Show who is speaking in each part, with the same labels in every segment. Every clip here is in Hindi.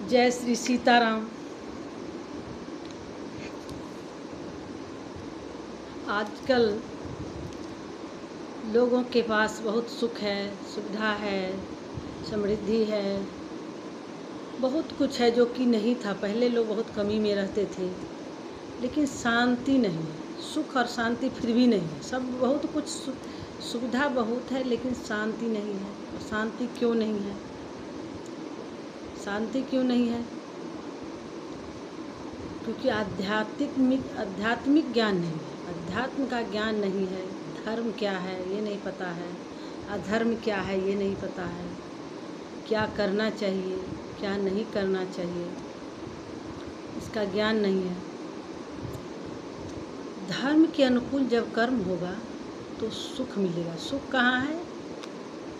Speaker 1: जय श्री सीताराम। आजकल लोगों के पास बहुत सुख है, सुविधा है, समृद्धि है, बहुत कुछ है जो कि नहीं था। पहले लोग बहुत कमी में रहते थे, लेकिन शांति नहीं है। सुख और शांति फिर भी नहीं है। सब बहुत कुछ सुविधा बहुत है, लेकिन शांति नहीं है। और शांति क्यों नहीं है? शांति क्यों नहीं है? क्योंकि आध्यात्मिक ज्ञान नहीं है। अध्यात्म का ज्ञान नहीं है। धर्म क्या है ये नहीं पता है, अधर्म क्या है ये नहीं पता है, क्या करना चाहिए क्या नहीं करना चाहिए इसका ज्ञान नहीं है। धर्म के अनुकूल जब कर्म होगा तो सुख मिलेगा। सुख कहाँ है?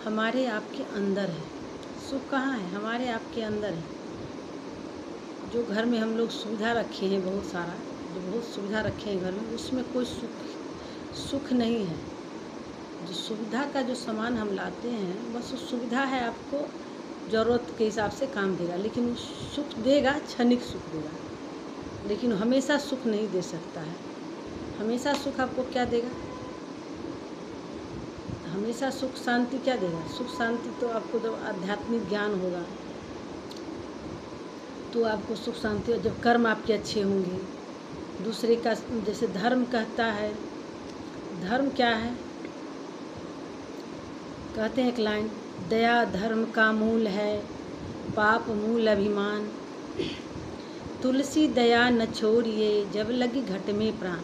Speaker 1: हमारे आपके अंदर है। सुख कहाँ है? हमारे आपके अंदर है। जो घर में हम लोग सुविधा रखे हैं, बहुत सारा जो बहुत सुविधा रखे हैं घर में, उसमें कोई सुख नहीं है। जो सुविधा का जो सामान हम लाते हैं, बस उस सुविधा है, आपको ज़रूरत के हिसाब से काम देगा, लेकिन वो सुख देगा, क्षणिक सुख देगा, लेकिन हमेशा सुख नहीं दे सकता है। हमेशा सुख आपको क्या देगा? हमेशा सुख शांति क्या देगा? सुख शांति तो आपको जब आध्यात्मिक ज्ञान होगा तो आपको सुख शांति। और जब कर्म आपके अच्छे होंगे, दूसरे का, जैसे धर्म कहता है, धर्म क्या है? कहते हैं एक लाइन, दया धर्म का मूल है, पाप मूल अभिमान, तुलसी दया न छोड़िए, जब लगी घट में प्राण।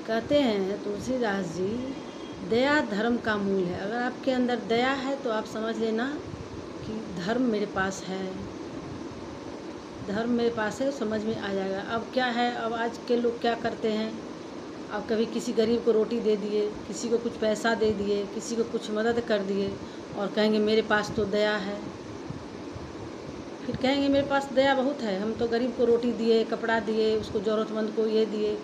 Speaker 1: कहते हैं तुलसीदास जी, दया धर्म का मूल है। अगर आपके अंदर दया है तो आप समझ लेना कि धर्म मेरे पास है, धर्म मेरे पास है, समझ में आ जाएगा। अब क्या है, अब आज के लोग क्या करते हैं, अब कभी किसी गरीब को रोटी दे दिए, किसी को कुछ पैसा दे दिए, किसी को कुछ मदद कर दिए, और कहेंगे मेरे पास तो दया है। फिर कहेंगे मेरे पास दया बहुत है, हम तो गरीब को रोटी दिए, कपड़ा दिए, उसको ज़रूरतमंद को ये दिए।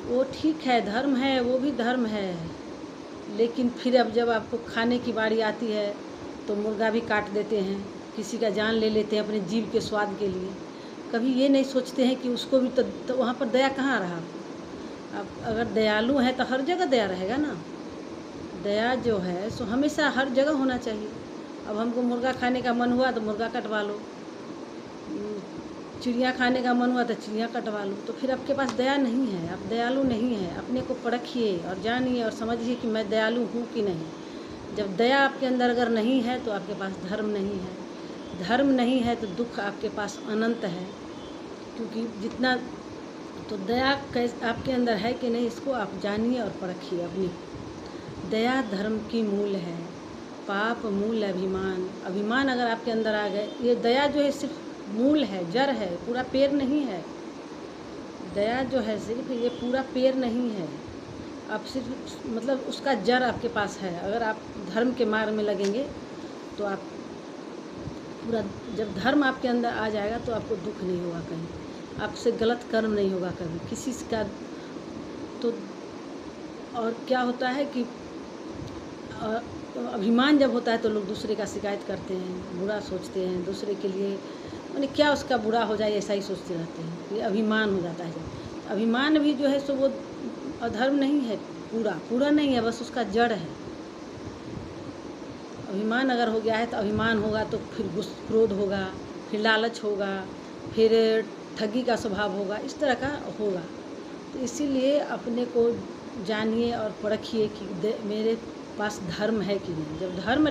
Speaker 1: वो ठीक है, धर्म है, वो भी धर्म है, लेकिन फिर अब जब आपको खाने की बारी आती है तो मुर्गा भी काट देते हैं, किसी का जान ले लेते हैं अपने जीव के स्वाद के लिए। कभी ये नहीं सोचते हैं कि उसको भी तो वहाँ पर दया कहाँ रहा। आप अगर दयालु हैं तो हर जगह दया रहेगा ना। दया जो है सो हमेशा हर जगह होना चाहिए। अब हमको मुर्गा खाने का मन हुआ तो मुर्गा कटवा लो, चिड़िया खाने का मन हुआ तो चिड़िया कटवा लो। तो फिर आपके पास दया नहीं है, आप दयालु नहीं हैं। अपने को परखिए और जानिए और समझिए कि मैं दयालु हूँ कि नहीं। जब दया आपके अंदर अगर नहीं है तो आपके पास धर्म नहीं है। धर्म नहीं है तो दुख आपके पास अनंत है, क्योंकि जितना तो दया कैसे आपके अंदर है कि नहीं, इसको आप जानिए और परखिए अपनी। दया धर्म की मूल है, पाप मूल अभिमान। अभिमान अगर आपके अंदर आ गए, ये दया जो है सिर्फ मूल है, जड़ है, पूरा पेड़ नहीं है। दया जो है सिर्फ ये पूरा पेड़ नहीं है, आप सिर्फ मतलब उसका जड़ आपके पास है। अगर आप धर्म के मार्ग में लगेंगे तो आप पूरा, जब धर्म आपके अंदर आ जाएगा तो आपको दुख नहीं होगा, कहीं आपसे गलत कर्म नहीं होगा कभी किसी का। तो और क्या होता है कि अभिमान जब होता है तो लोग दूसरे का शिकायत करते हैं, बुरा सोचते हैं दूसरे के लिए, माने क्या उसका बुरा हो जाए ऐसा ही सोचते रहते हैं। ये अभिमान हो जाता है। जब अभिमान भी जो है सो वो अधर्म नहीं है, पूरा नहीं है, बस उसका जड़ है। अभिमान अगर हो गया है तो अभिमान होगा तो फिर क्रोध होगा, फिर लालच होगा, फिर ठगी का स्वभाव होगा, इस तरह का होगा। तो इसीलिए अपने को जानिए और परखिए कि मेरे पास धर्म है कि नहीं। जब धर्म